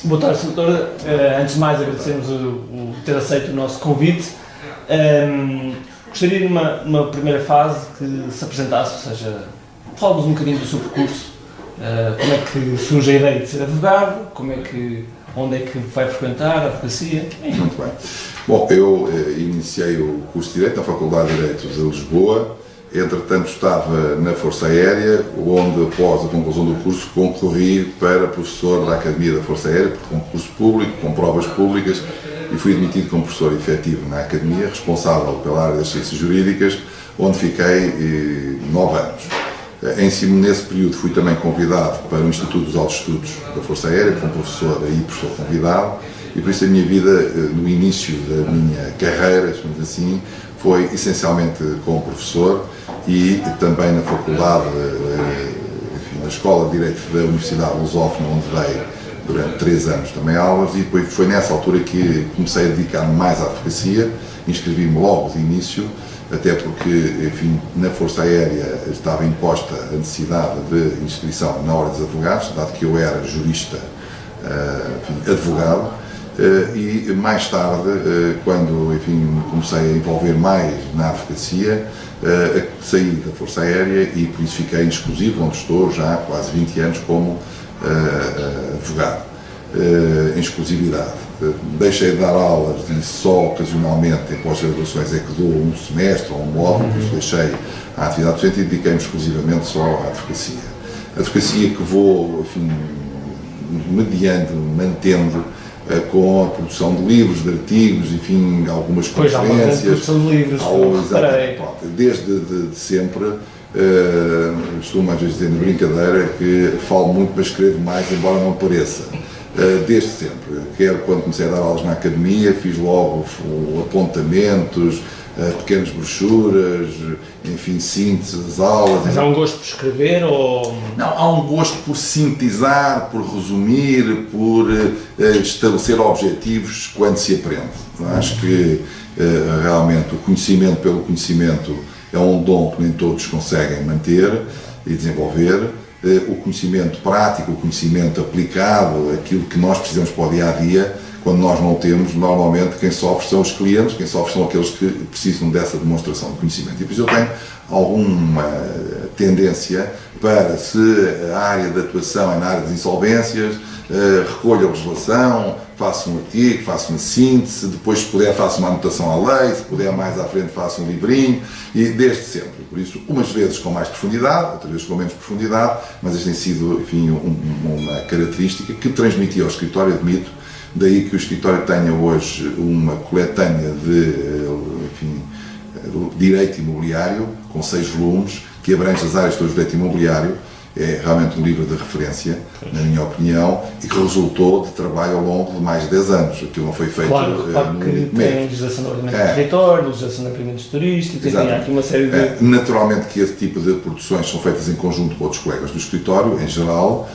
Boa tarde, Sr. Doutor. Antes de mais, agradecemos o ter aceito o nosso convite. Gostaria, numa primeira fase, que se apresentasse, ou seja, fale-nos um bocadinho do seu percurso. Como é que surge a ideia de ser advogado? Onde é que vai frequentar a advocacia? Muito bem. Bom, eu iniciei o curso de Direito na Faculdade de Direito de Lisboa. Entretanto, estava na Força Aérea, onde, após a conclusão do curso, concorri para professor da Academia da Força Aérea, por concurso público, com provas públicas, e fui admitido como professor efetivo na Academia, responsável pela área das Ciências Jurídicas, onde fiquei 9 anos. Nesse período fui também convidado para o Instituto dos Altos Estudos da Força Aérea, como professor convidado, e por isso a minha vida, no início da minha carreira, chamamos assim, foi essencialmente como professor e também na faculdade, enfim, na Escola de Direito da Universidade Lusófona, onde dei durante 3 anos também aulas, e depois foi nessa altura que comecei a dedicar-me mais à advocacia, inscrevi-me logo de início, até porque, enfim, na Força Aérea estava imposta a necessidade de inscrição na Ordem dos Advogados, dado que eu era jurista, enfim, advogado. E mais tarde, quando, enfim, me comecei a envolver mais na advocacia, saí da Força Aérea e por isso fiquei exclusivo, onde estou já há quase 20 anos como advogado, em exclusividade. Deixei de dar aulas e só ocasionalmente, em pós-graduações, é que dou um semestre ou um módulo, por isso deixei a atividade docente e dediquei-me exclusivamente só à advocacia. A advocacia que vou, enfim, mantendo, com a produção de livros, de artigos, enfim, algumas conferências. Produção de livros, desde sempre, costumo às vezes dizer na brincadeira que falo muito, mas escrevo mais, embora não pareça. Desde sempre, quero quando comecei a dar aulas na academia, fiz logo apontamentos, pequenas brochuras, enfim, síntese das aulas. Mas há um gosto por escrever ou...? Não, há um gosto por sintetizar, por resumir, por estabelecer objetivos quando se aprende. Acho que realmente o conhecimento pelo conhecimento é um dom que nem todos conseguem manter e desenvolver. O conhecimento prático, o conhecimento aplicado, aquilo que nós precisamos para o dia-a-dia, quando nós não temos, normalmente quem sofre são os clientes, quem sofre são aqueles que precisam dessa demonstração de conhecimento. E por isso eu tenho alguma tendência para, se a área de atuação é na área das insolvências, recolho a legislação, faço um artigo, faço uma síntese, depois se puder faço uma anotação à lei, se puder mais à frente faço um livrinho, e desde sempre. Por isso, umas vezes com mais profundidade, outras vezes com menos profundidade, mas isto tem sido, enfim, uma característica que transmiti ao escritório, admito. Daí que o escritório tenha hoje uma coletânea de, enfim, direito imobiliário, com 6 volumes, que abrange as áreas todas do direito imobiliário. É realmente um livro de referência, na minha opinião, e que resultou de trabalho ao longo de mais de 10 anos. Aquilo não foi feito no que tem legislação de ordenamento de território, legislação de empreendimentos turísticos, enfim, há aqui uma série de... Naturalmente que esse tipo de produções são feitas em conjunto com outros colegas do escritório, em geral,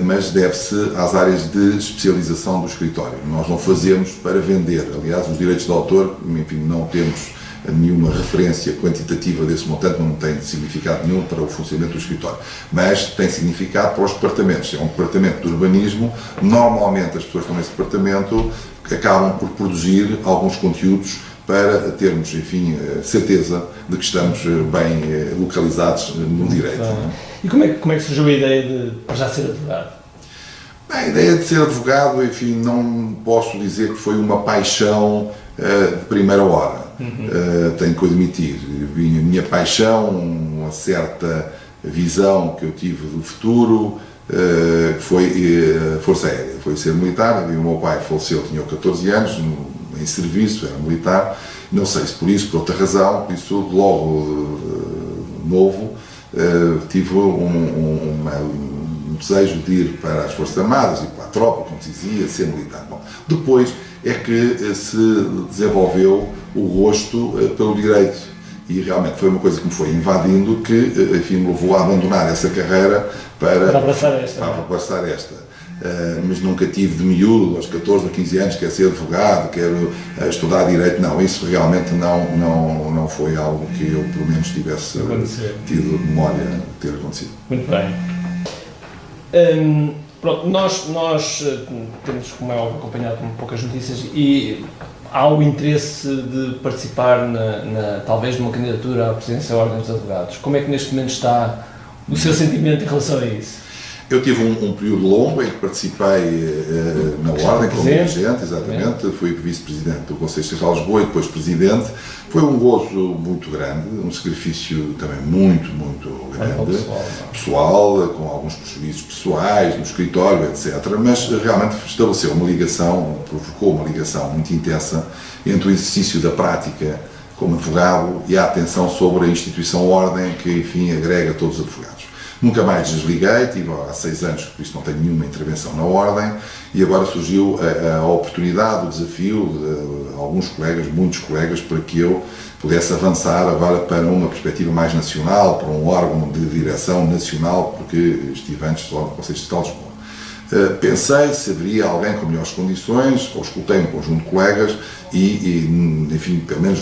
mas deve-se às áreas de especialização do escritório. Nós não fazemos para vender. Aliás, os direitos de autor, enfim, não temos nenhuma referência quantitativa desse montante, não tem significado nenhum para o funcionamento do escritório, mas tem significado para os departamentos. É um departamento de urbanismo, normalmente as pessoas que estão nesse departamento acabam por produzir alguns conteúdos para termos, enfim, certeza de que estamos bem localizados no direito. E como é que surgiu a ideia de já ser advogado? Bem, a ideia de ser advogado, enfim, não posso dizer que foi uma paixão de primeira hora. Tenho que admitir, a minha paixão, uma certa visão que eu tive do futuro, foi a Força Aérea, foi ser militar. O meu pai faleceu, tinha 14 anos, em serviço, era militar, não sei se por isso, por outra razão, por isso logo novo tive um desejo de ir para as Forças Armadas, ir para a tropa, como se dizia, ser militar. Bom, depois é que se desenvolveu o gosto pelo direito e realmente foi uma coisa que me foi invadindo que, enfim, me levou a abandonar essa carreira para abraçar esta. Mas nunca tive de miúdo, aos 14 ou 15 anos, quero ser advogado, quero estudar direito. Não, isso realmente não foi algo que eu, pelo menos, tivesse tido memória de ter acontecido. Muito bem. Pronto, nós temos, como é óbvio, acompanhado com poucas notícias e há o interesse de participar talvez numa candidatura à presidência da Ordem dos Advogados. Como é que neste momento está o seu sentimento em relação a isso? Eu tive um período longo em que participei na Ordem como dirigente, exatamente, fui vice-presidente do Conselho Estatal de Lisboa e depois presidente. Foi um gozo muito grande, um sacrifício também muito grande, pessoal, com alguns prejuízos pessoais, no escritório, etc. Mas realmente estabeleceu uma ligação, provocou uma ligação muito intensa entre o exercício da prática como advogado e a atenção sobre a instituição Ordem, que, enfim, agrega todos os advogados. Nunca mais desliguei, tive há 6 anos, por isso não tenho nenhuma intervenção na Ordem, e agora surgiu a oportunidade, o desafio de alguns colegas, muitos colegas, para que eu pudesse avançar agora para uma perspectiva mais nacional, para um órgão de direção nacional, porque estive antes só no Conselho Estatal de Lisboa. Pensei se haveria alguém com melhores condições, ou escutei um conjunto de colegas e, enfim, pelo menos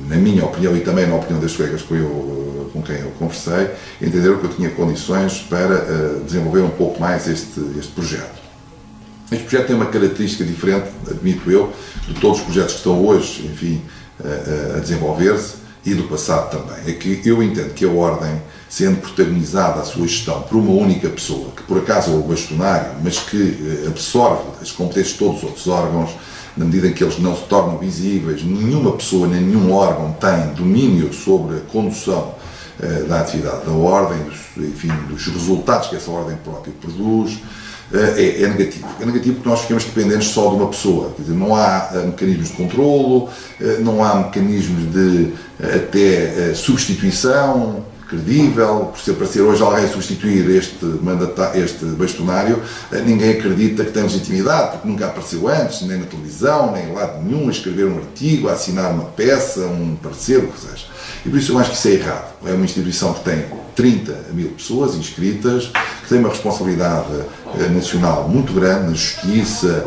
na minha opinião e também na opinião das colegas com quem eu conversei, entenderam que eu tinha condições para desenvolver um pouco mais este projeto. Este projeto tem uma característica diferente, admito eu, de todos os projetos que estão hoje, enfim, a desenvolver-se e do passado também. É que eu entendo que a Ordem, sendo protagonizada a sua gestão por uma única pessoa, que por acaso é o bastonário, mas que absorve as competências de todos os outros órgãos, na medida em que eles não se tornam visíveis, nenhuma pessoa, nem nenhum órgão tem domínio sobre a condução da atividade da Ordem, enfim, dos resultados que essa Ordem própria produz, é negativo. É negativo porque nós ficamos dependentes só de uma pessoa. Quer dizer, não há mecanismos de controlo, não há mecanismos de até substituição credível. Por aparecer hoje alguém a substituir este bastonário, ninguém acredita que tem legitimidade, porque nunca apareceu antes, nem na televisão, nem em lado nenhum, a escrever um artigo, a assinar uma peça, um parecer, o que seja. E por isso eu acho que isso é errado. É uma instituição que tem 30 mil pessoas inscritas, que tem uma responsabilidade nacional muito grande na justiça,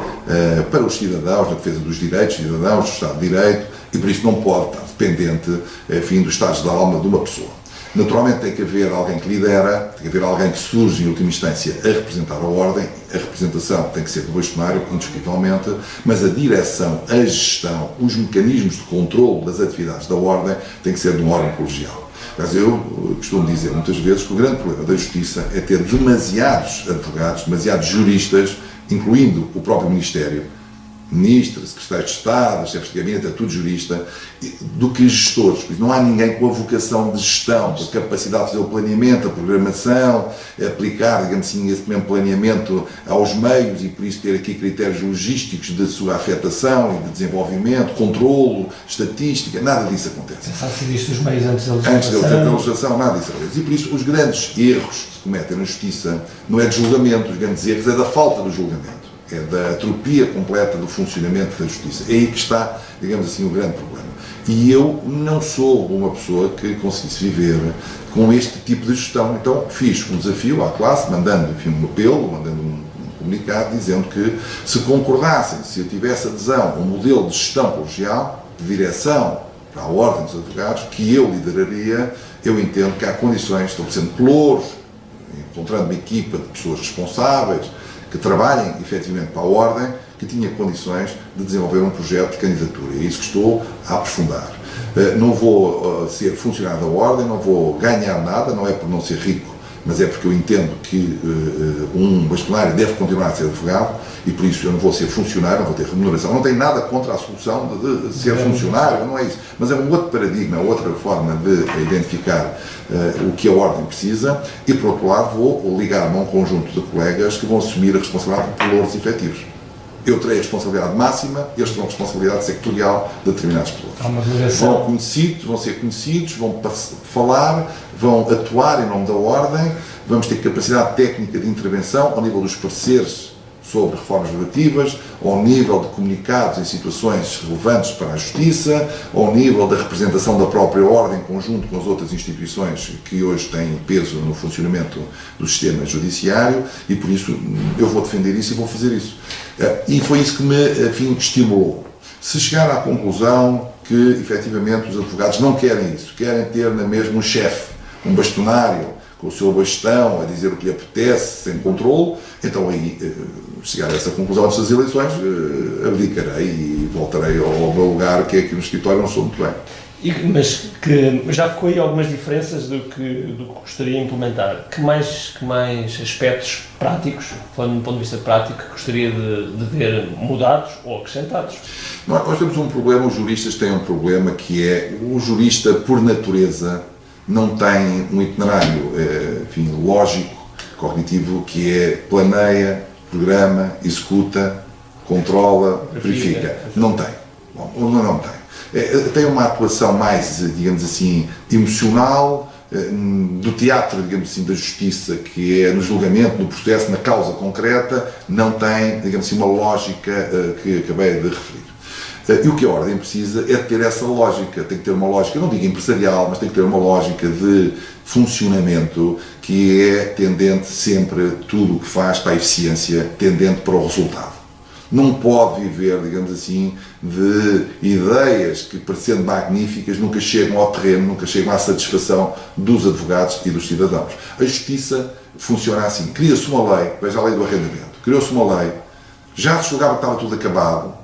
para os cidadãos, na defesa dos direitos dos cidadãos, do Estado de Direito, e por isso não pode estar dependente, enfim, dos estados da alma de uma pessoa. Naturalmente tem que haver alguém que lidera, tem que haver alguém que surge em última instância a representar a Ordem, a representação tem que ser do bastonário, indiscutivelmente, mas a direção, a gestão, os mecanismos de controle das atividades da Ordem tem que ser de um órgão colegial. Mas eu costumo dizer muitas vezes que o grande problema da Justiça é ter demasiados advogados, demasiados juristas, incluindo o próprio Ministério, ministro, secretário de Estado, chefe de gabinete, é tudo jurista, do que gestores. Não há ninguém com a vocação de gestão, com a capacidade de fazer o planeamento, a programação, aplicar, digamos assim, esse mesmo planeamento aos meios e por isso ter aqui critérios logísticos de sua afetação e de desenvolvimento, controlo, estatística, nada disso acontece. Pensar se existe os meios antes da legislação. Antes da legislação, nada disso acontece. E por isso os grandes erros que se cometem na Justiça não é de julgamento, os grandes erros é da falta do julgamento. É da atropia completa do funcionamento da Justiça. É aí que está, digamos assim, o grande problema. E eu não sou uma pessoa que conseguisse viver com este tipo de gestão. Então fiz um desafio à classe, mandando, enfim, um apelo, mandando um comunicado, dizendo que se concordassem, se eu tivesse adesão a um modelo de gestão colegial, de direção para a Ordem dos Advogados, que eu lideraria, eu entendo que há condições, estabelecendo pelouros, encontrando uma equipa de pessoas responsáveis, que trabalhem efetivamente para a Ordem, que tinha condições de desenvolver um projeto de candidatura. É isso que estou a aprofundar. Não vou ser funcionário da Ordem, não vou ganhar nada, não é por não ser rico, mas é porque eu entendo que um bastonário deve continuar a ser advogado e por isso eu não vou ser funcionário, não vou ter remuneração. Não tenho nada contra a solução de ser funcionário, não é isso. Mas é um outro paradigma, outra forma de identificar o que a Ordem precisa e, por outro lado, vou ligar-me a um conjunto de colegas que vão assumir a responsabilidade de pelouros efetivos. Eu terei a responsabilidade máxima, eles terão a responsabilidade sectorial de determinados pelouros. Vão ser conhecidos, vão falar, vão atuar em nome da Ordem, vamos ter capacidade técnica de intervenção ao nível dos pareceres sobre reformas legislativas, ao nível de comunicados em situações relevantes para a Justiça, ao nível da representação da própria Ordem em conjunto com as outras instituições que hoje têm peso no funcionamento do sistema judiciário e por isso eu vou defender isso e vou fazer isso. E foi isso que me, enfim, estimulou. Se chegar à conclusão que efetivamente os advogados não querem isso, querem ter na mesma um chefe, um bastonário, com o seu bastão, a dizer o que lhe apetece, sem controle, então aí, chegar a essa conclusão antes das eleições, abdicarei e voltarei ao meu lugar, que é aqui no escritório, não sou muito bem. Mas que já ficou aí algumas diferenças do que gostaria de implementar. Que mais aspectos práticos, falando do ponto de vista prático, que gostaria de ver mudados ou acrescentados? Nós temos um problema, os juristas têm um problema, que é o jurista, por natureza, não tem um itinerário lógico, cognitivo, que é planeia, programa, executa, controla, verifica. Não tem. Bom, não tem. Tem uma atuação mais, digamos assim, emocional, do teatro, digamos assim, da justiça, que é no julgamento, no processo, na causa concreta, não tem, digamos assim, uma lógica que acabei de referir. E o que a Ordem precisa é ter essa lógica, tem que ter uma lógica, não digo empresarial, mas tem que ter uma lógica de funcionamento que é tendente sempre, tudo o que faz para a eficiência, tendente para o resultado. Não pode viver, digamos assim, de ideias que, parecendo magníficas, nunca chegam ao terreno, nunca chegam à satisfação dos advogados e dos cidadãos. A justiça funciona assim. Cria-se uma lei, veja a lei do arrendamento, criou-se uma lei, já se julgava que estava tudo acabado,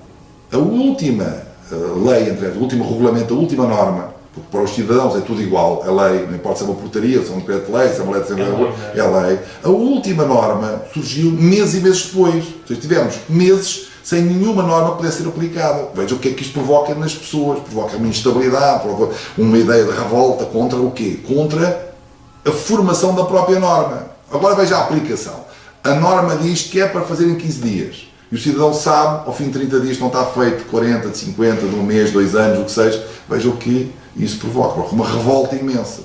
a última lei, o último regulamento, a última norma, porque para os cidadãos é tudo igual, a lei, não importa se é uma portaria, se é um decreto de lei, se é uma lei de Assembleia, é a lei. A última norma surgiu meses e meses depois. Ou seja, tivemos meses sem nenhuma norma pudesse ser aplicada. Veja o que é que isto provoca nas pessoas, provoca uma instabilidade, provoca uma ideia de revolta contra o quê? Contra a formação da própria norma. Agora veja a aplicação. A norma diz que é para fazer em 15 dias. E o cidadão sabe, ao fim de 30 dias não está feito, de 40, de 50, de um mês, 2 anos, o que seja. Veja o que isso provoca uma revolta imensa.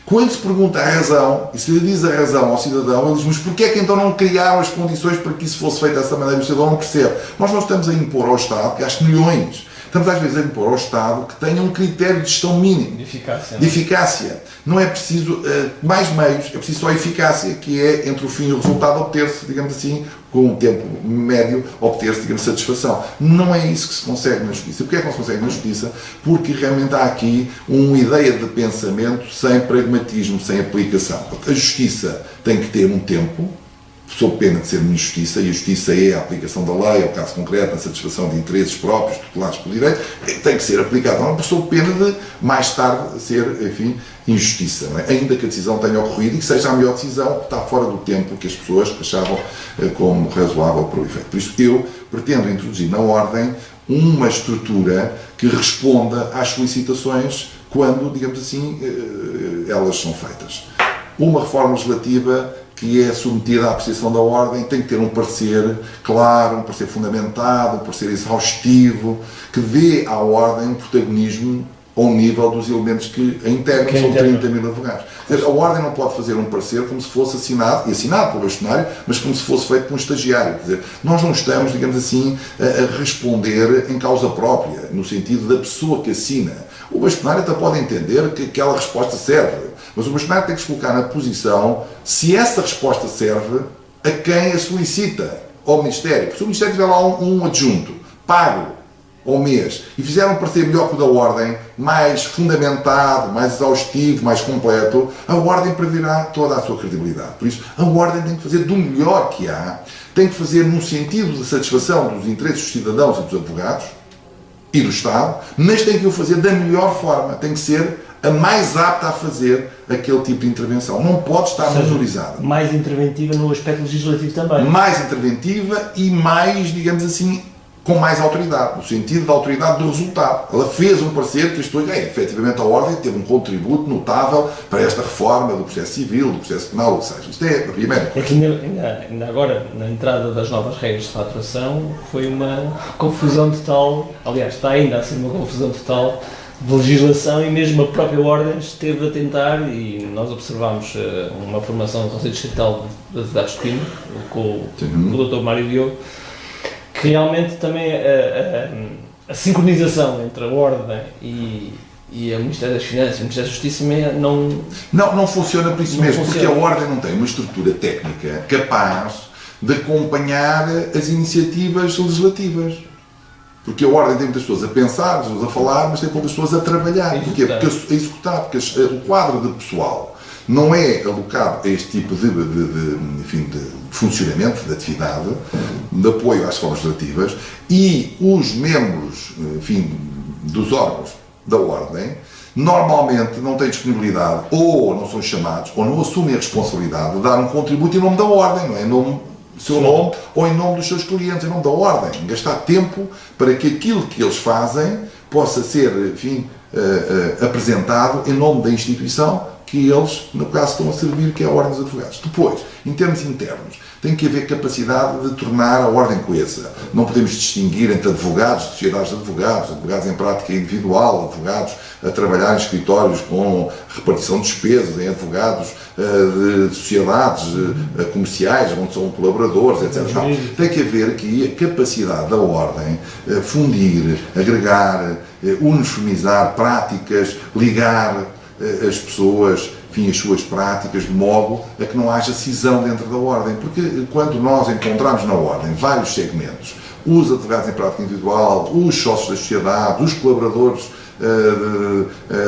Quando se pergunta a razão, e se lhe diz a razão ao cidadão, ele diz, mas porquê é que então não criaram as condições para que isso fosse feito dessa maneira? O cidadão não percebe. Nós não estamos a impor ao Estado que gaste milhões. Estamos às vezes a impor ao Estado que tenha um critério de gestão mínimo. De eficácia. Não é preciso mais meios, é preciso só a eficácia, que é entre o fim e o resultado obter-se, digamos assim, com um tempo médio, obter-se, digamos, satisfação. Não é isso que se consegue na Justiça. Porquê é que não se consegue na Justiça? Porque realmente há aqui uma ideia de pensamento sem pragmatismo, sem aplicação. A Justiça tem que ter um tempo, sob pena de ser uma injustiça, e a justiça é a aplicação da lei, é o caso concreto, a satisfação de interesses próprios, tutelados pelo direito, tem que ser aplicada, não sob pena de, mais tarde, ser, enfim, injustiça, não é? Ainda que a decisão tenha ocorrido e que seja a melhor decisão, que está fora do tempo que as pessoas achavam como razoável para o efeito. Por isso, eu pretendo introduzir na Ordem uma estrutura que responda às solicitações quando, digamos assim, elas são feitas. Uma reforma legislativa que é submetida à apreciação da Ordem tem que ter um parecer claro, um parecer fundamentado, um parecer exaustivo, que dê à Ordem um protagonismo ao nível dos elementos que a integram, são 30 mil advogados. Quer dizer, a Ordem não pode fazer um parecer como se fosse assinado, e assinado pelo bastonário, mas como se fosse feito por um estagiário. Quer dizer, nós não estamos, digamos assim, a responder em causa própria, no sentido da pessoa que assina. O bastonário até pode entender que aquela resposta serve, mas o bastonário tem que se colocar na posição se essa resposta serve a quem a solicita, ao Ministério. Porque se o Ministério tiver lá um adjunto, pago, ao mês, e fizer um parecer melhor que o da Ordem, mais fundamentado, mais exaustivo, mais completo, a Ordem perderá toda a sua credibilidade. Por isso, a Ordem tem que fazer do melhor que há, tem que fazer no sentido de satisfação dos interesses dos cidadãos e dos advogados e do Estado, mas tem que o fazer da melhor forma, tem que ser a mais apta a fazer aquele tipo de intervenção. Não pode estar menorizada. Mais interventiva no aspecto legislativo também. Mais interventiva e mais, digamos assim, com mais autoridade, no sentido da autoridade do resultado. Ela fez um parecer que as pessoas, efetivamente a Ordem teve um contributo notável para esta reforma do processo civil, do processo penal, o que seja. Isto é a primeira coisa. É que ainda agora, na entrada das novas regras de faturação, foi uma confusão total, aliás, está ainda a ser uma confusão total de legislação, e mesmo a própria Ordem esteve a tentar, e nós observámos uma formação do Conselho Distrital de Advogados de Coimbra, com o Dr. Mário Diogo, que realmente também a sincronização entre a Ordem e o Ministério das Finanças e o Ministério da Justiça não funciona por isso mesmo, porque a Ordem não tem uma estrutura técnica capaz de acompanhar as iniciativas legislativas. Porque a Ordem tem muitas pessoas a pensar, pessoas a falar, mas tem poucas pessoas a trabalhar. Porquê? Porque a executar, porque o quadro de pessoal não é alocado a este tipo de funcionamento, de atividade, de apoio às reformas legislativas, e os membros, enfim, dos órgãos da Ordem, normalmente não têm disponibilidade, ou não são chamados, ou não assumem a responsabilidade de dar um contributo em nome da Ordem, não é? Em nome do seu nome, ou em nome dos seus clientes, em nome da Ordem. Gastar tempo para que aquilo que eles fazem possa ser, enfim, apresentado em nome da instituição que eles, no caso, estão a servir, que é a Ordem dos Advogados. Depois, em termos internos, tem que haver capacidade de tornar a Ordem coesa. Não podemos distinguir entre advogados, sociedades de advogados, advogados em prática individual, advogados a trabalhar em escritórios com repartição de despesas, em advogados de sociedades comerciais, onde são colaboradores, etc. Não, tem que haver aqui a capacidade da Ordem fundir, agregar, uniformizar práticas, ligar as pessoas, enfim, as suas práticas, de modo a que não haja cisão dentro da Ordem. Porque quando nós encontramos na Ordem vários segmentos, os advogados em prática individual, os sócios da sociedade, os colaboradores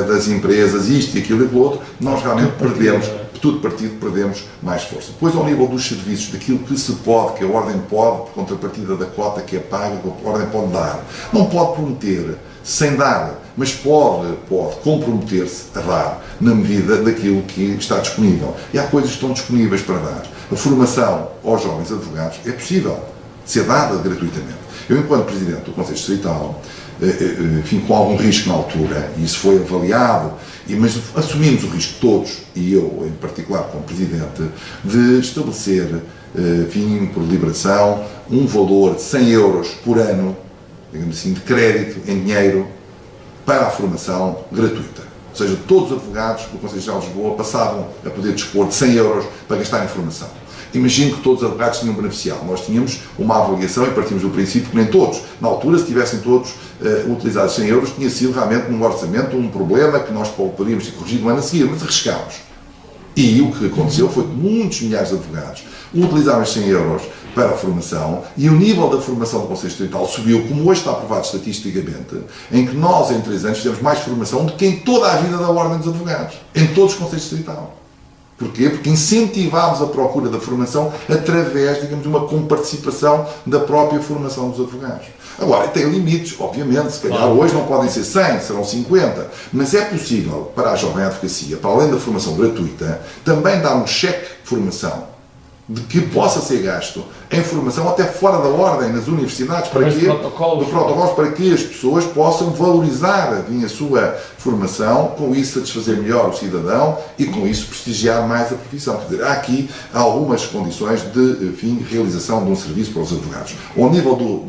das empresas, isto e aquilo e aquilo outro, nós realmente perdemos, tudo partido, perdemos mais força. Depois, ao nível dos serviços, daquilo que se pode, que a Ordem pode, por contrapartida da cota que é paga, que a Ordem pode dar. Não pode prometer sem dar, mas pode comprometer-se a dar na medida daquilo que está disponível. E há coisas que estão disponíveis para dar. A formação aos jovens advogados é possível ser dada gratuitamente. Eu, enquanto Presidente do Conselho Distrital, enfim, com algum risco na altura, e isso foi avaliado, mas assumimos o risco todos, e eu em particular como Presidente, de estabelecer, enfim, por deliberação, um valor de 100 euros por ano, digamos assim, de crédito em dinheiro para a formação gratuita. Ou seja, todos os advogados do Conselho Geral de Lisboa passavam a poder dispor de 100 euros para gastar em formação. Imagino que todos os advogados tinham beneficiado. Nós tínhamos uma avaliação e partimos do princípio que nem todos. Na altura, se tivessem todos utilizado 100 euros, tinha sido realmente num orçamento um problema que nós poderíamos ter corrigido no ano a seguir, mas arriscámos. E o que aconteceu foi que muitos milhares de advogados utilizaram os 100 euros para a formação, e o nível da formação do Conselho Distrital subiu, como hoje está aprovado estatisticamente, em que nós, em 3 anos, fizemos mais formação do que em toda a vida da Ordem dos Advogados, em todos os Conselhos Distrital. Porquê? Porque incentivámos a procura da formação através, digamos, de uma comparticipação da própria formação dos advogados. Agora, tem limites, obviamente, se calhar hoje não podem ser 100, serão 50, mas é possível, para a jovem advocacia, para além da formação gratuita, também dar um cheque de formação de que possa ser gasto em formação até fora da Ordem, nas universidades, para que, protocolos, para que as pessoas possam valorizar a sua formação, com isso satisfazer melhor o cidadão e com isso prestigiar mais a profissão. Quer dizer, há aqui algumas condições de, enfim, realização de um serviço para os advogados. Ao nível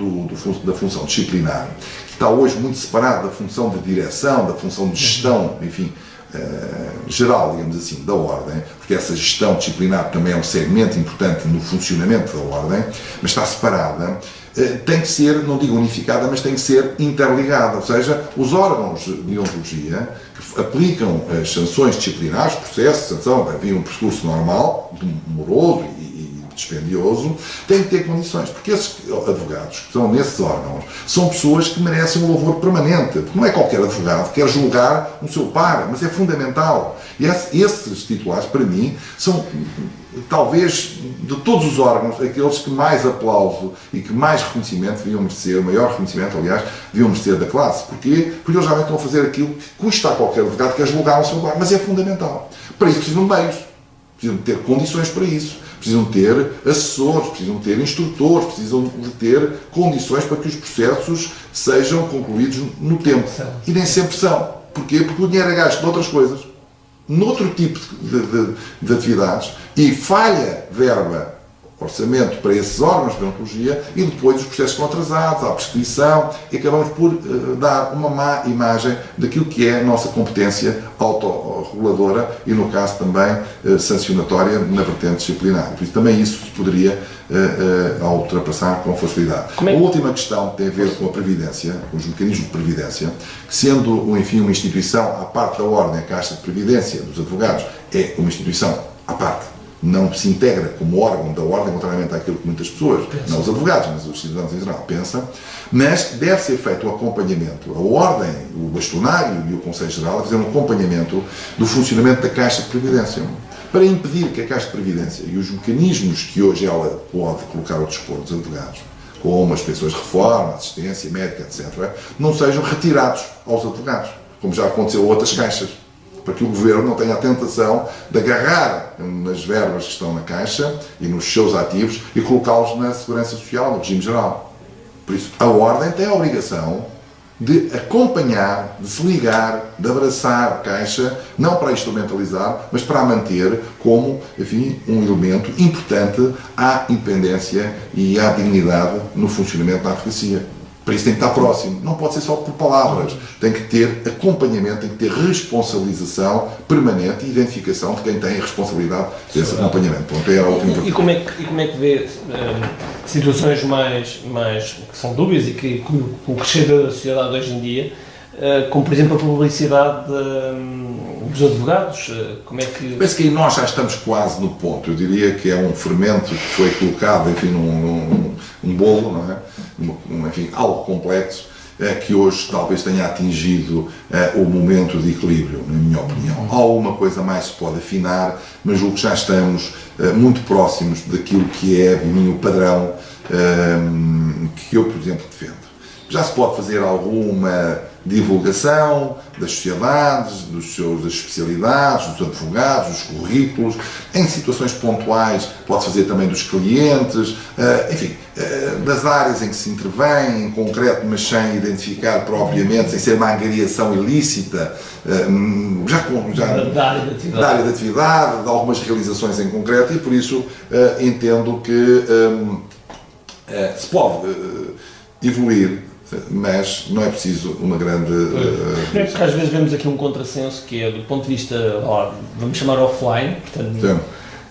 da função disciplinar, que está hoje muito separado da função de direção, da função de gestão, enfim, geral, digamos assim, da Ordem, porque essa gestão disciplinar também é um segmento importante no funcionamento da Ordem, mas está separada, tem que ser, não digo unificada, mas tem que ser interligada, ou seja, os órgãos de ontologia que aplicam as sanções disciplinares, processos, sanção, havia um percurso normal, moroso e dispendioso, tem que ter condições, porque esses advogados que estão nesses órgãos são pessoas que merecem um louvor permanente, porque não é qualquer advogado que quer julgar o seu par, mas é fundamental. E esses titulares, para mim, são, talvez, de todos os órgãos, aqueles que mais aplauso e que mais reconhecimento deviam merecer, maior reconhecimento, aliás, deviam merecer da classe. Porquê? Porque eles já estão a fazer aquilo que custa a qualquer advogado que é julgar o seu par, mas é fundamental. Para isso precisam de meios, precisam de ter condições para isso. Precisam ter assessores, precisam ter instrutores, precisam de ter condições para que os processos sejam concluídos no tempo. E nem sempre são. Porquê? Porque o dinheiro é gasto noutras coisas, noutro tipo de atividades, e falha verba, orçamento para esses órgãos de ontologia, e depois os processos estão atrasados, há prescrição, e acabamos por dar uma má imagem daquilo que é a nossa competência autorreguladora e, no caso, também sancionatória na vertente disciplinar. Por isso, também isso se poderia ultrapassar com facilidade. A última questão tem a ver com a Previdência, com os mecanismos de Previdência, que sendo, enfim, uma instituição à parte da Ordem, a Caixa de Previdência dos Advogados é uma instituição à parte, não se integra como órgão da ordem, contrariamente àquilo que muitas pessoas, não os advogados, mas os cidadãos em geral, pensam, mas deve ser feito o acompanhamento, a ordem, o bastonário e o Conselho Geral a fazer um acompanhamento do funcionamento da Caixa de Previdência, para impedir que a Caixa de Previdência e os mecanismos que hoje ela pode colocar ao dispor dos advogados, como as pensões de reforma, assistência médica, etc., não sejam retirados aos advogados, como já aconteceu a outras caixas, para que o Governo não tenha a tentação de agarrar nas verbas que estão na Caixa e nos seus ativos e colocá-los na Segurança Social, no regime geral. Por isso, a Ordem tem a obrigação de acompanhar, de se ligar, de abraçar a Caixa, não para instrumentalizar, mas para a manter como, enfim, um elemento importante à independência e à dignidade no funcionamento da advocacia. Para isso tem que estar próximo, não pode ser só por palavras, tem que ter acompanhamento, tem que ter responsabilização permanente e identificação de quem tem a responsabilidade desse acompanhamento. Pronto, é e como é que vê situações mais que são dúbias e que com o crescer da sociedade hoje em dia, como por exemplo a publicidade dos advogados, como é que... Penso que aí nós já estamos quase no ponto, eu diria que é um fermento que foi colocado, enfim, num bolo, não é? Enfim, algo complexo, que hoje talvez tenha atingido o momento de equilíbrio, na minha opinião. Alguma coisa mais se pode afinar, mas julgo que já estamos muito próximos daquilo que é, de mim, o padrão que eu, por exemplo, defendo. Já se pode fazer alguma divulgação das sociedades, das especialidades, dos advogados, dos currículos, em situações pontuais, pode fazer também dos clientes, enfim, das áreas em que se intervém, em concreto, mas sem identificar propriamente, sem ser uma angariação ilícita, da área de atividade, de algumas realizações em concreto, e por isso entendo que se pode evoluir, mas não é preciso uma grande... Porque às vezes vemos aqui um contrassenso que é, do ponto de vista, vamos chamar offline, portanto,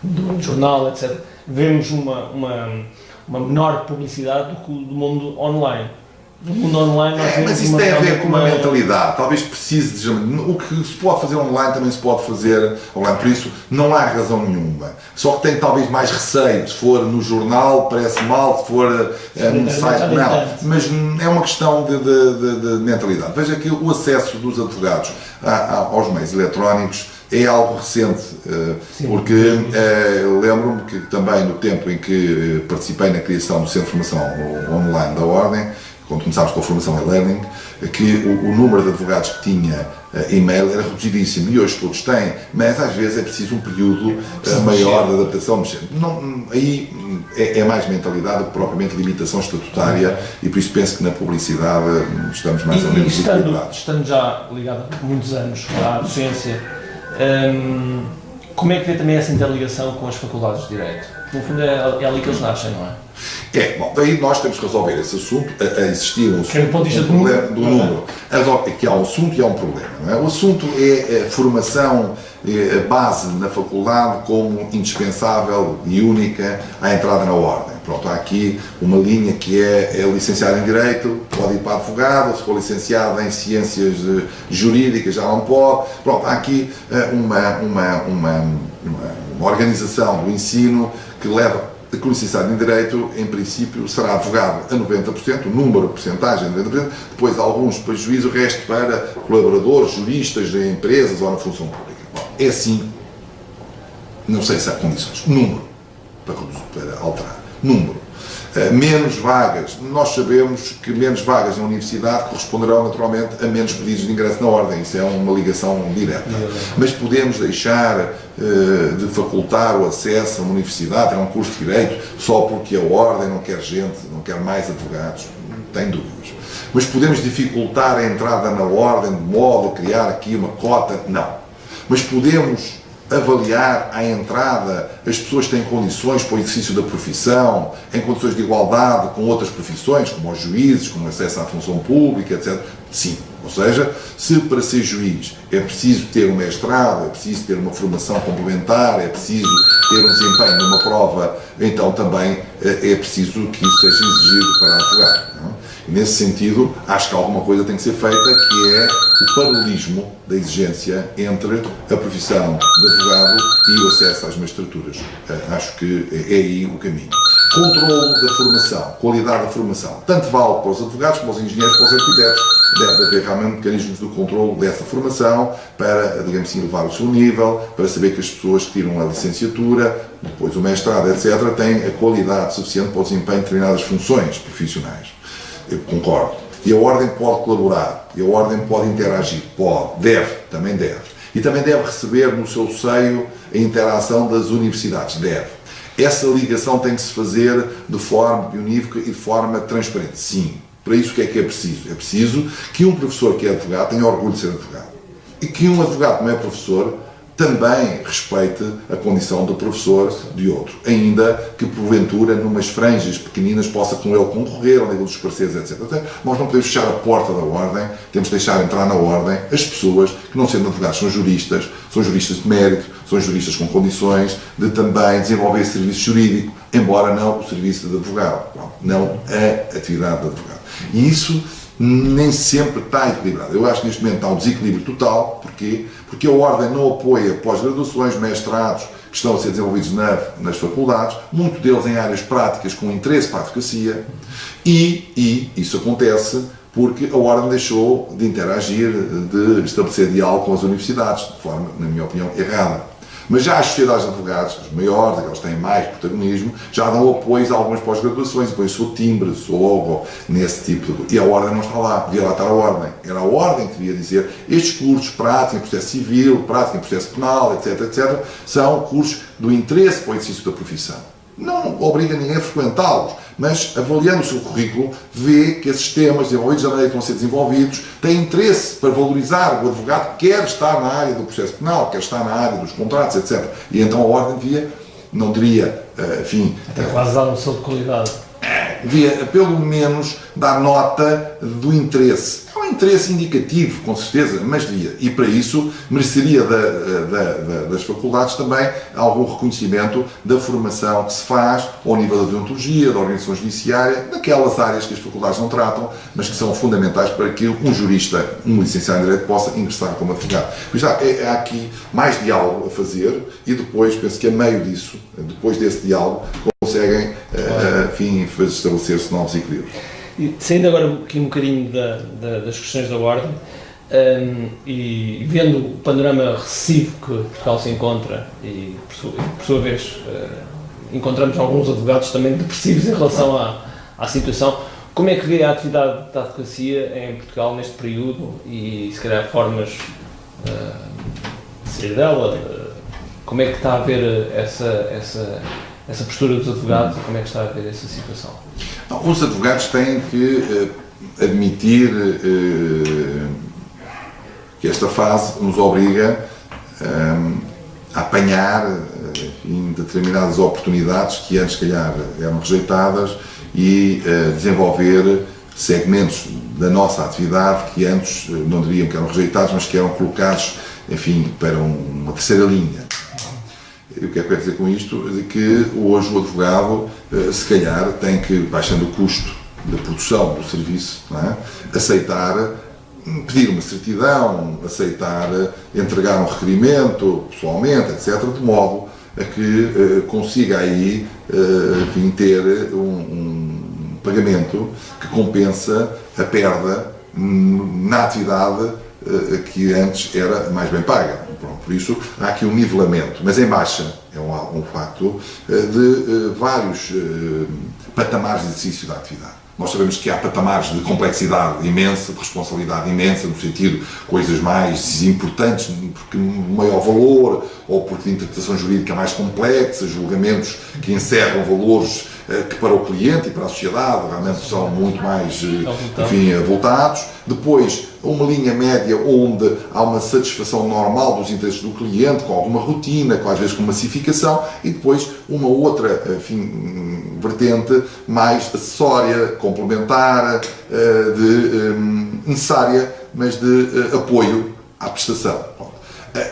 do jornal, etc., vemos uma menor publicidade do que do mundo online. No mundo online nós vemos mas isso tem a ver com uma mentalidade, talvez precise de... O que se pode fazer online também se pode fazer online, por isso não há razão nenhuma. Só que tem talvez mais receio, se for no jornal parece mal, se for no site não. Mas é uma questão de mentalidade. Veja que o acesso dos advogados aos meios eletrónicos é algo recente, porque lembro-me que também no tempo em que participei na criação do Centro de Formação Online da Ordem, quando começámos com a formação e-learning, que o número de advogados que tinha e-mail era reduzidíssimo, e hoje todos têm, mas às vezes é preciso um período maior de adaptação. Aí é mais mentalidade do que propriamente limitação estatutária, e por isso penso que na publicidade estamos mais ou menos equilibrados. Estando já ligado há muitos anos à docência, como é que vê também essa interligação com as faculdades de Direito? No fundo é ali que eles nascem, não é? Bom, daí nós temos que resolver esse assunto, existir um problema do número, que há um assunto e há um problema, não é? O assunto é a formação base na faculdade como indispensável e única à entrada na ordem. Pronto, há aqui uma linha que é licenciado em Direito, pode ir para advogado, se for licenciado em Ciências Jurídicas já não pode. Pronto, há aqui uma organização do ensino que leva que o licenciado em Direito, em princípio, será advogado a 90%, o número, a porcentagem de 90%, depois alguns para juízo, o resto para colaboradores, juristas de empresas ou na função pública. Bom, é assim, não sei se há condições. Número, para alterar. Número. Menos vagas. Nós sabemos que menos vagas na universidade corresponderão naturalmente a menos pedidos de ingresso na ordem. Isso é uma ligação direta. Mas podemos deixar de facultar o acesso a uma universidade, a um curso de Direito, só porque a ordem não quer gente, não quer mais advogados? Tem dúvidas. Mas podemos dificultar a entrada na ordem de modo a criar aqui uma cota? Não. Mas podemos avaliar à entrada as pessoas que têm condições para o exercício da profissão, em condições de igualdade com outras profissões, como os juízes, com acesso à função pública, etc. Sim, Ou seja, se para ser juiz é preciso ter um mestrado, é preciso ter uma formação complementar, é preciso ter um desempenho numa prova, então também é preciso que isso seja exigido para advogado. Não? E nesse sentido, acho que alguma coisa tem que ser feita, que é o paralelismo da exigência entre a profissão de advogado e o acesso às magistraturas. Acho que é aí o caminho. Controlo da formação, qualidade da formação. Tanto vale para os advogados como para os engenheiros, para os arquitetos. Deve haver realmente mecanismos de controlo dessa formação para, digamos assim, elevar o seu nível, para saber que as pessoas que tiram a licenciatura, depois o mestrado, etc., têm a qualidade suficiente para o desempenho de determinadas funções profissionais. Eu concordo. E a Ordem pode colaborar, e a Ordem pode interagir, pode, deve, também deve. E também deve receber no seu seio a interação das universidades, deve. Essa ligação tem que se fazer de forma unívoca e de forma transparente, sim. Para isso o que é preciso? É preciso que um professor que é advogado tenha orgulho de ser advogado. E que um advogado que não é professor também respeite a condição de professor de outro. Ainda que, porventura, numas franjas pequeninas, possa com ele concorrer ao nível dos parceiros, etc. Nós não podemos fechar a porta da Ordem, temos de deixar entrar na Ordem as pessoas que, não sendo advogados, são juristas de mérito, são juristas com condições de também desenvolver serviço jurídico, embora não o serviço de advogado, não a atividade de advogado. E isso nem sempre está equilibrado. Eu acho que neste momento está um desequilíbrio total. Porquê? Porque a Ordem não apoia pós-graduações, mestrados que estão a ser desenvolvidos nas faculdades, muitos deles em áreas práticas com interesse para a advocacia, e isso acontece porque a Ordem deixou de interagir, de estabelecer diálogo com as universidades, de forma, na minha opinião, errada. Mas já as sociedades de advogados, as maiores, aquelas que têm mais protagonismo, já dão apoios a algumas pós-graduações, põem o seu timbre, o seu logo, nesse tipo de... E a Ordem não está lá, devia lá estar a Ordem. Era a Ordem que devia dizer, estes cursos, prática em processo civil, prática em processo penal, etc., etc., são cursos do interesse para o exercício da profissão. Não obriga ninguém a frequentá-los, mas avaliando o seu currículo, vê que esses temas desenvolvidos da maneira que vão ser desenvolvidos têm interesse para valorizar o advogado que quer estar na área do processo penal, quer estar na área dos contratos, etc. E então a Ordem devia, não diria, enfim... Até quase dar um selo de qualidade. Devia, pelo menos, dar nota do interesse. É um interesse indicativo, com certeza, mas devia. E para isso mereceria das faculdades também algum reconhecimento da formação que se faz ao nível da deontologia, da organização judiciária, naquelas áreas que as faculdades não tratam, mas que são fundamentais para que um jurista, um licenciado em Direito, possa ingressar como advogado. Por isso, há aqui mais diálogo a fazer e depois, penso que a meio disso, depois desse diálogo, conseguem, enfim, estabelecer-se novos equilíbrios. E saindo agora aqui um bocadinho das questões da Ordem, e vendo o panorama recessivo que Portugal se encontra, e por sua vez encontramos alguns advogados também depressivos em relação à situação, como é que vê a atividade da advocacia em Portugal neste período e se calhar formas de sair dela? Como é que está a ver essa postura dos advogados e como é que está a ver essa situação? Os advogados têm que admitir que esta fase nos obriga a apanhar em determinadas oportunidades que antes, se calhar, eram rejeitadas e desenvolver segmentos da nossa atividade que antes não diriam que eram rejeitados, mas que eram colocados, enfim, para uma terceira linha. E o que é que eu quero dizer com isto? É que hoje o advogado, se calhar, tem que, baixando o custo da produção do serviço, não é? Aceitar, pedir uma certidão, aceitar entregar um requerimento pessoalmente, etc., de modo a que consiga aí, enfim, ter um pagamento que compensa a perda na atividade que antes era mais bem paga. Pronto, por isso há aqui um nivelamento, mas em baixa é um facto de vários patamares de exercício da atividade. Nós sabemos que há patamares de complexidade imensa, de responsabilidade imensa, no sentido de coisas mais importantes, porque maior valor, ou porque de interpretação jurídica mais complexa, julgamentos que encerram valores que para o cliente e para a sociedade realmente são muito mais, enfim, avultados. Depois, uma linha média onde há uma satisfação normal dos interesses do cliente, com alguma rotina, às vezes com massificação, e depois uma outra, enfim, vertente mais acessória, complementar, necessária mas de apoio à prestação.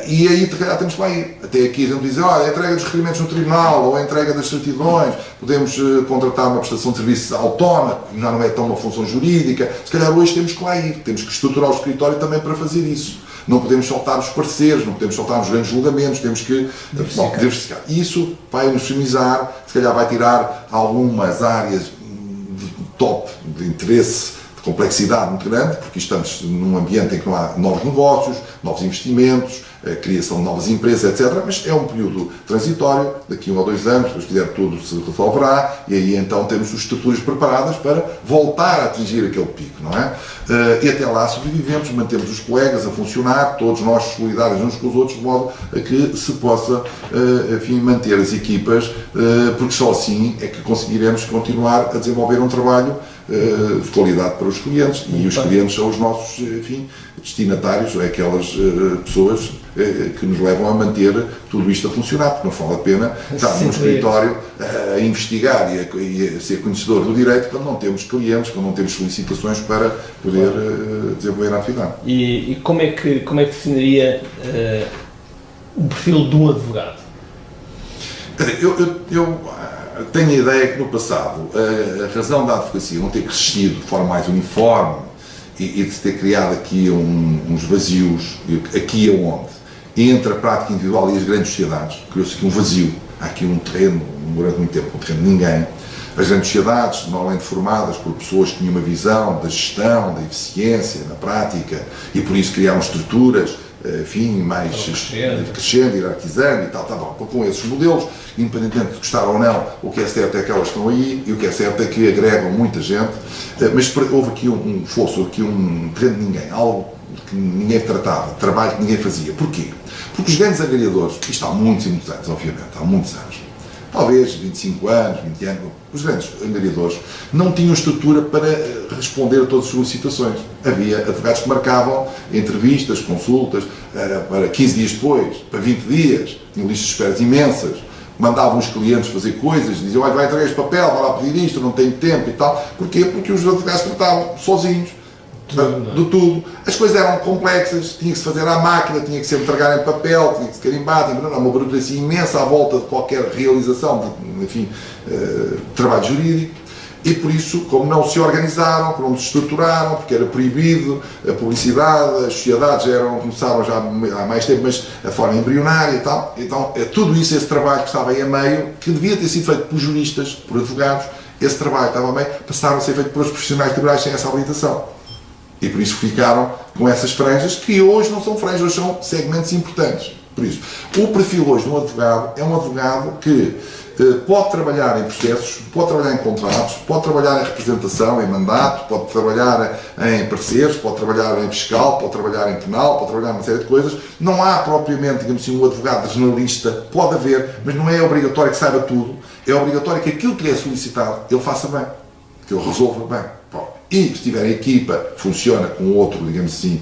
E aí, se calhar, temos que lá ir. Até aqui a gente diz, olha, a entrega dos requerimentos no tribunal, ou a entrega das certidões, podemos contratar uma prestação de serviços autónoma, que já não é tão uma função jurídica. Se calhar hoje temos que lá ir, temos que estruturar o escritório também para fazer isso. Não podemos soltar os pareceres, não podemos soltar os grandes julgamentos, temos que diversificar. Isso vai nos minimizar, se calhar vai tirar algumas áreas de top, de interesse, de complexidade muito grande, porque estamos num ambiente em que não há novos negócios, novos investimentos, a criação de novas empresas, etc. Mas é um período transitório, daqui a 1 ou 2 anos, se quiser tudo se resolverá, e aí então temos as estruturas preparadas para voltar a atingir aquele pico, não é? E até lá sobrevivemos, mantemos os colegas a funcionar, todos nós solidários uns com os outros, de modo a que se possa, enfim, manter as equipas, porque só assim é que conseguiremos continuar a desenvolver um trabalho de qualidade para os clientes, e os clientes são os nossos, enfim, destinatários, é aquelas pessoas que nos levam a manter tudo isto a funcionar, porque não vale a pena estar num escritório a investigar e a ser conhecedor do direito quando não temos clientes, quando não temos solicitações para poder desenvolver a atividade. E como é que definiria o perfil de um advogado? Eu tenho a ideia que no passado a razão da advocacia não ter crescido de forma mais uniforme e de se ter criado aqui uns vazios, aqui aonde? Entre a prática individual e as grandes sociedades, criou-se aqui um vazio, há aqui um terreno, durante muito tempo, um terreno de ninguém. As grandes sociedades, normalmente formadas por pessoas que tinham uma visão da gestão, da eficiência, da prática, e por isso criaram estruturas, enfim, mais crescendo, hierarquizando e tal, com esses modelos, independentemente de gostar ou não, o que é certo é que elas estão aí, e o que é certo é que agregam muita gente, mas houve aqui um fosso, aqui um terreno de ninguém, algo que ninguém tratava, trabalho que ninguém fazia. Porquê? Porque os grandes agregadores, isto há muitos e muitos anos, obviamente, há muitos anos, talvez 25 anos, 20 anos, os grandes angariadores não tinham estrutura para responder a todas as solicitações. Havia advogados que marcavam entrevistas, consultas, para 15 dias depois, para 20 dias, tinham listas de esperas imensas, mandavam os clientes fazer coisas, diziam, olha, vai entregar este papel, vai lá pedir isto, não tenho tempo e tal. Porquê? Porque os advogados tratavam sozinhos de tudo. As coisas eram complexas, tinha que se fazer à máquina, tinha que se entregar em papel, tinha que se carimbar, tinha uma burocracia imensa à volta de qualquer realização de, enfim, trabalho jurídico, e por isso, como não se organizaram, como não se estruturaram, porque era proibido a publicidade, as sociedades começaram já há mais tempo, mas a forma embrionária e tal, então tudo isso, esse trabalho que estava aí a meio, que devia ter sido feito por juristas, por advogados, esse trabalho estava a meio, passaram a ser feito por profissionais liberais sem essa habilitação. E por isso ficaram com essas franjas, que hoje não são franjas, hoje são segmentos importantes. Por isso, o perfil hoje de um advogado é um advogado que pode trabalhar em processos, pode trabalhar em contratos, pode trabalhar em representação, em mandato, pode trabalhar em pareceres, pode trabalhar em fiscal, pode trabalhar em penal, pode trabalhar em uma série de coisas. Não há propriamente, digamos assim, um advogado generalista, pode haver, mas não é obrigatório que saiba tudo. É obrigatório que aquilo que lhe é solicitado, ele faça bem, que ele resolva bem. E se tiver a equipa, funciona com outro, digamos assim,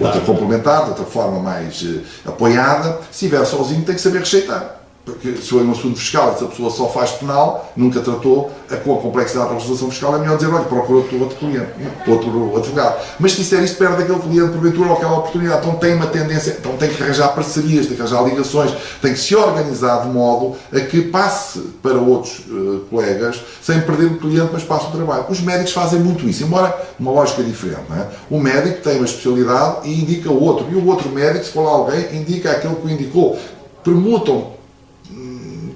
outra complementar, de outra forma mais apoiada. Se estiver sozinho, tem que saber rejeitar. Porque se for um assunto fiscal, se a pessoa só faz penal, nunca tratou com a complexidade da legislação fiscal, é melhor dizer, olha, procura outro cliente, outro advogado. Mas se disser isto, perde aquele cliente, porventura, ou aquela oportunidade. Então tem uma tendência, então tem que arranjar parcerias, tem que arranjar ligações, tem que se organizar de modo a que passe para outros colegas, sem perder o cliente, mas passe o trabalho. Os médicos fazem muito isso, embora uma lógica diferente, não é? O médico tem uma especialidade e indica o outro, e o outro médico, se for lá alguém, indica aquele que o indicou. Permutam,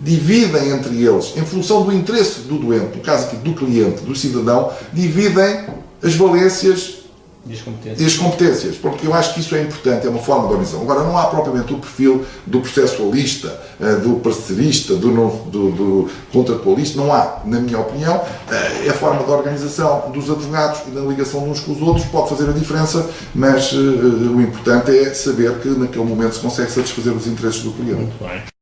dividem entre eles, em função do interesse do doente, no caso aqui do cliente, do cidadão, dividem as valências e as competências, porque eu acho que isso é importante, é uma forma de organização. Agora, não há propriamente o perfil do processualista, do parcerista, do contratualista, não há, na minha opinião. É a forma de organização dos advogados e da ligação de uns com os outros pode fazer a diferença, mas o importante é saber que naquele momento se consegue satisfazer os interesses do cliente. Muito bem.